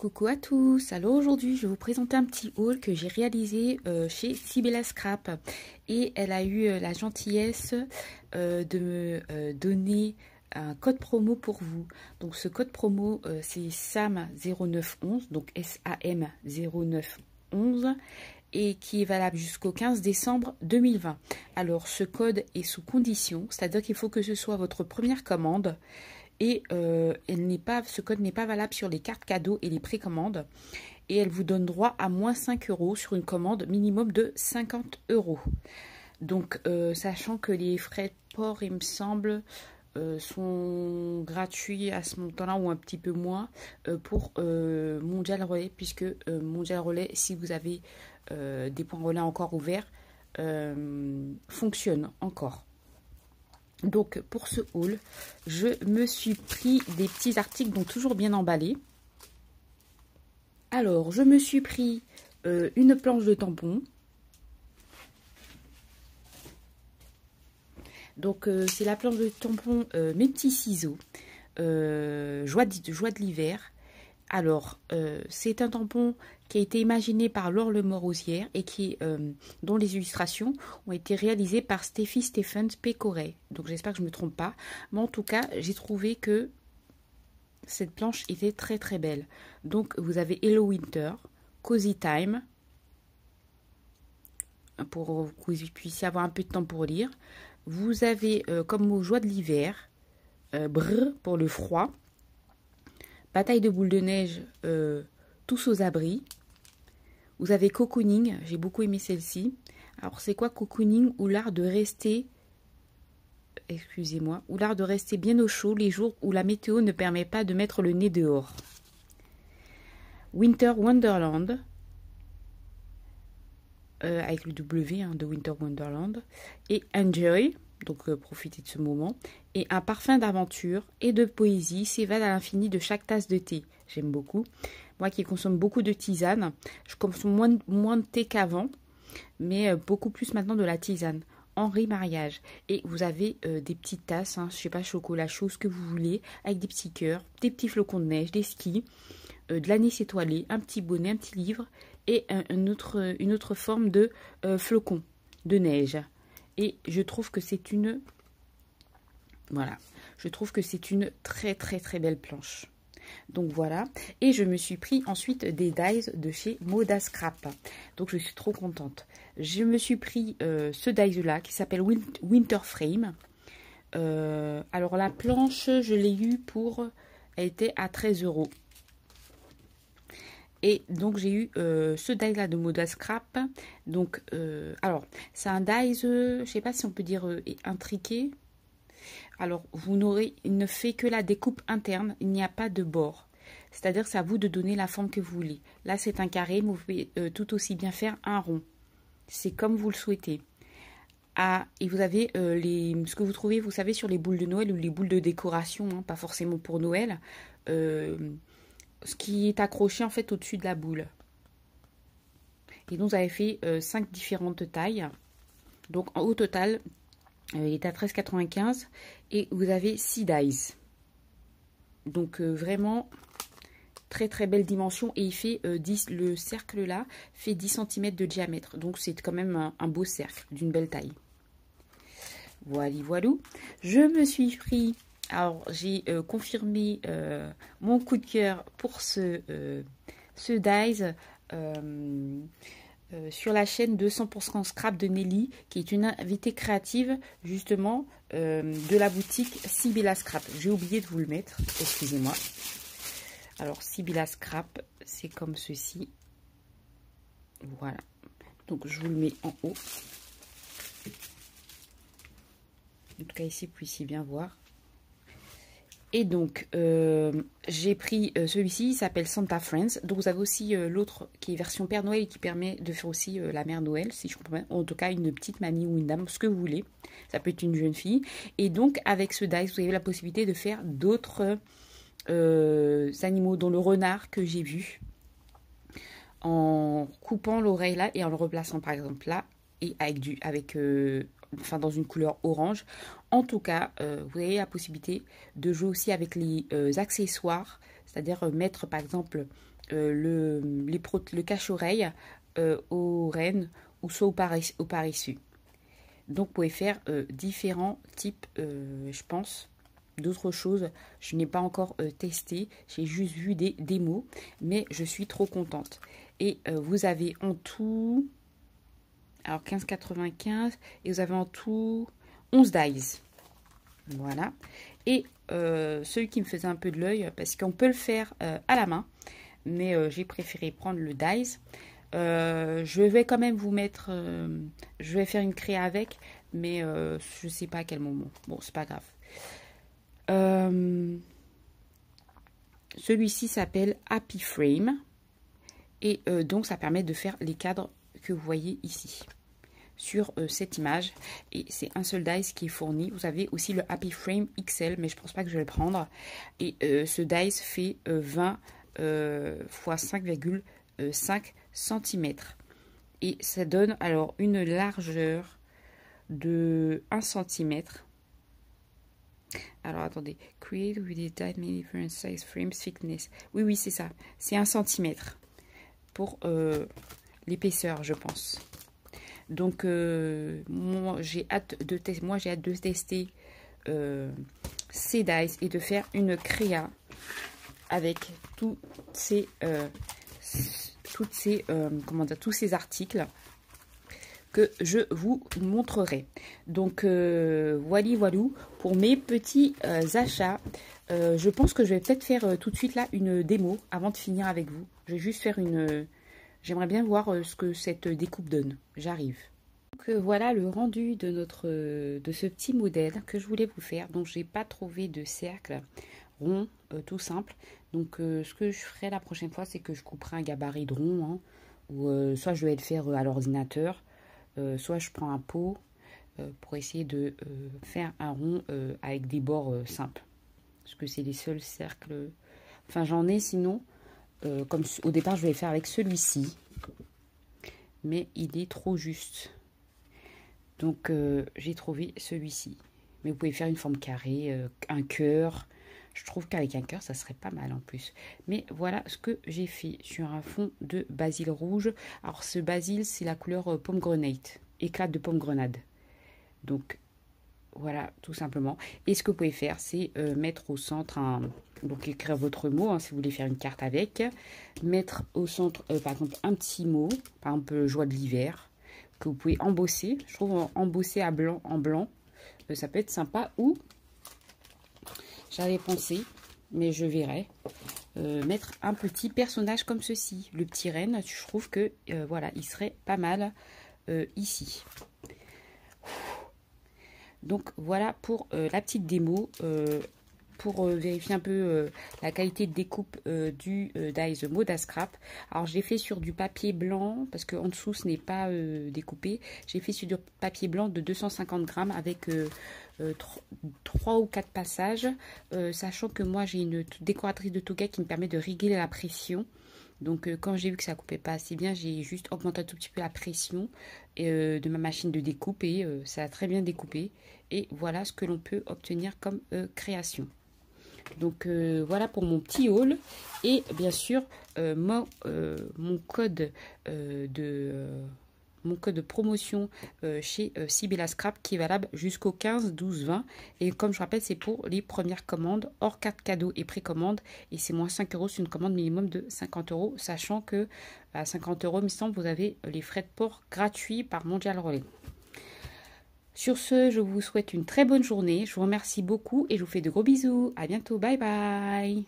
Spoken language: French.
Coucou à tous, alors aujourd'hui je vais vous présenter un petit haul que j'ai réalisé chez Sibella Scrap et elle a eu la gentillesse de me donner un code promo pour vous. Donc ce code promo c'est SAM0911, donc SAM 0911 et qui est valable jusqu'au 15 décembre 2020. Alors ce code est sous condition, c'est-à-dire qu'il faut que ce soit votre première commande. Et ce code n'est pas valable sur les cartes cadeaux et les précommandes. Et elle vous donne droit à moins 5 € sur une commande minimum de 50 €. Donc, sachant que les frais de port, il me semble, sont gratuits à ce montant-là ou un petit peu moins pour Mondial Relais. Puisque Mondial Relais, si vous avez des points relais encore ouverts, fonctionne encore. Donc pour ce haul, je me suis pris des petits articles, donc toujours bien emballés. Alors, je me suis pris une planche de tampons. Donc c'est la planche de tampons Mes petits ciseaux, joie de l'hiver. Alors, c'est un tampon qui a été imaginé par Laure Lemorosière et dont les illustrations ont été réalisées par Steffi Stephens Pécoré. Donc, j'espère que je ne me trompe pas. Mais en tout cas, j'ai trouvé que cette planche était très très belle. Donc, vous avez Hello Winter, Cozy Time, pour que vous puissiez avoir un peu de temps pour lire. Vous avez comme mot joie de l'hiver, brr pour le froid. Bataille de boules de neige, tous aux abris. Vous avez cocooning, j'ai beaucoup aimé celle-ci. Alors c'est quoi cocooning? Ou l'art de rester, excusez-moi, ou l'art de rester bien au chaud les jours où la météo ne permet pas de mettre le nez dehors. Winter Wonderland, avec le W de Winter Wonderland. Et Enjoy, donc profitez de ce moment. Et un parfum d'aventure et de poésie s'évade à l'infini de chaque tasse de thé. J'aime beaucoup. Moi qui consomme beaucoup de tisane, je consomme moins de thé qu'avant, mais beaucoup plus maintenant de la tisane. Henri Mariage. Et vous avez des petites tasses, je sais pas, chocolat chaud, ce que vous voulez, avec des petits cœurs, des petits flocons de neige, des skis, de l'anis étoilé, un petit bonnet, un petit livre et une autre forme de flocon de neige. Et je trouve que c'est une... Voilà. Je trouve que c'est une très très très belle planche. Donc voilà. Et je me suis pris ensuite des dies de chez Moda Scrap. Donc je suis trop contente. Je me suis pris ce dies là qui s'appelle Winter Frame. Alors la planche, je l'ai eu pour... Elle était à 13 €. Et donc j'ai eu ce die là de Moda Scrap. Donc alors c'est un dies, je sais pas si on peut dire intriqué. Alors il ne fait que la découpe interne, il n'y a pas de bord. C'est-à-dire c'est à vous de donner la forme que vous voulez. Là c'est un carré, mais vous pouvez tout aussi bien faire un rond. C'est comme vous le souhaitez. Ah, et vous avez ce que vous trouvez, vous savez, sur les boules de Noël ou les boules de décoration, pas forcément pour Noël. Ce qui est accroché en fait au-dessus de la boule. Et donc vous avez fait 5 différentes tailles. Donc au total, il est à 13,95 et vous avez 6 dies. Donc vraiment très très belle dimension et il fait le cercle là fait 10 cm de diamètre. Donc c'est quand même un beau cercle d'une belle taille. Voilà, voilà. Je me suis pris... Alors, j'ai confirmé mon coup de cœur pour ce dies sur la chaîne de 100% Scrap de Nelly, qui est une invitée créative, justement, de la boutique Sibella Scrap. J'ai oublié de vous le mettre, excusez-moi. Alors, Sibella Scrap, c'est comme ceci. Voilà. Donc, je vous le mets en haut. En tout cas, ici, vous puissiez bien voir. Et donc, j'ai pris celui-ci, il s'appelle Santa Friends. Donc, vous avez aussi l'autre qui est version Père Noël et qui permet de faire aussi la Mère Noël, si je comprends bien. En tout cas, une petite mamie ou une dame, ce que vous voulez. Ça peut être une jeune fille. Et donc, avec ce dies, vous avez la possibilité de faire d'autres animaux, dont le renard que j'ai vu. En coupant l'oreille là et en le replaçant par exemple là. Et avec dans une couleur orange. En tout cas, vous avez la possibilité de jouer aussi avec les accessoires, c'est-à-dire mettre par exemple le cache-oreille aux rennes ou soit aux paresseux. Donc vous pouvez faire différents types, je pense, d'autres choses. Je n'ai pas encore testé, j'ai juste vu des démos, mais je suis trop contente. Et vous avez en tout, alors 15,95, et vous avez en tout 11 dies. Voilà. Et celui qui me faisait un peu de l'œil, parce qu'on peut le faire à la main, mais j'ai préféré prendre le dies. Je vais quand même vous mettre, je vais faire une créa avec, mais je sais pas à quel moment. Bon, c'est pas grave. Celui-ci s'appelle Happy Frame et donc ça permet de faire les cadres que vous voyez ici sur cette image, et c'est un seul dice qui est fourni. Vous avez aussi le Happy Frame XL, mais je pense pas que je vais le prendre, et ce dice fait 20 x 5,5 cm et ça donne alors une largeur de 1 cm. Alors attendez, create with a die many different size frames thickness. Oui, c'est ça, c'est 1 cm pour l'épaisseur, je pense. Donc moi j'ai hâte de tester ces dice et de faire une créa avec tous ces tous ces articles que je vous montrerai. Donc voilà pour mes petits achats. Je pense que je vais peut-être faire tout de suite là une démo avant de finir avec vous. Je vais juste faire une... J'aimerais bien voir ce que cette découpe donne. J'arrive. Donc voilà le rendu de ce petit modèle que je voulais vous faire. Donc j'ai pas trouvé de cercle rond tout simple. Donc ce que je ferai la prochaine fois, c'est que je couperai un gabarit de rond, hein, ou soit je vais le faire à l'ordinateur, soit je prends un pot pour essayer de faire un rond avec des bords simples. Parce que c'est les seuls cercles... Enfin j'en ai sinon, comme au départ je vais le faire avec celui-ci. Mais il est trop juste. Donc j'ai trouvé celui-ci. Mais vous pouvez faire une forme carrée, un cœur. Je trouve qu'avec un cœur, ça serait pas mal en plus. Mais voilà ce que j'ai fait sur un fond de basil rouge. Alors ce basil, c'est la couleur pomme grenade, éclat de pomme grenade. Donc voilà, tout simplement. Et ce que vous pouvez faire, c'est mettre au centre donc écrire votre mot, hein, si vous voulez faire une carte avec. Mettre au centre, par exemple, un petit mot, par exemple, joie de l'hiver, que vous pouvez embosser. Je trouve embosser en blanc, ça peut être sympa. Ou, j'avais pensé, mais je verrai, mettre un petit personnage comme ceci. Le petit renne, je trouve que, voilà, il serait pas mal ici. Donc voilà pour la petite démo, pour vérifier un peu la qualité de découpe du dies Moda Scrap. Alors j'ai fait sur du papier blanc, parce qu'en dessous ce n'est pas découpé. J'ai fait sur du papier blanc de 250 grammes avec 3 ou 4 passages, sachant que moi j'ai une décoratrice de toga qui me permet de régler la pression. Donc quand j'ai vu que ça coupait pas assez bien, j'ai juste augmenté un tout petit peu la pression de ma machine de découpe et ça a très bien découpé. Et voilà ce que l'on peut obtenir comme création. Donc voilà pour mon petit haul. Et bien sûr mon code de promotion chez Sibella Scrap qui est valable jusqu'au 15/12/20. Et comme je rappelle, c'est pour les premières commandes hors carte cadeau et précommande. Et c'est moins 5 € sur une commande minimum de 50 €. Sachant que à 50 €, il me semble, vous avez les frais de port gratuits par Mondial Relais. Sur ce, je vous souhaite une très bonne journée. Je vous remercie beaucoup et je vous fais de gros bisous. À bientôt. Bye bye.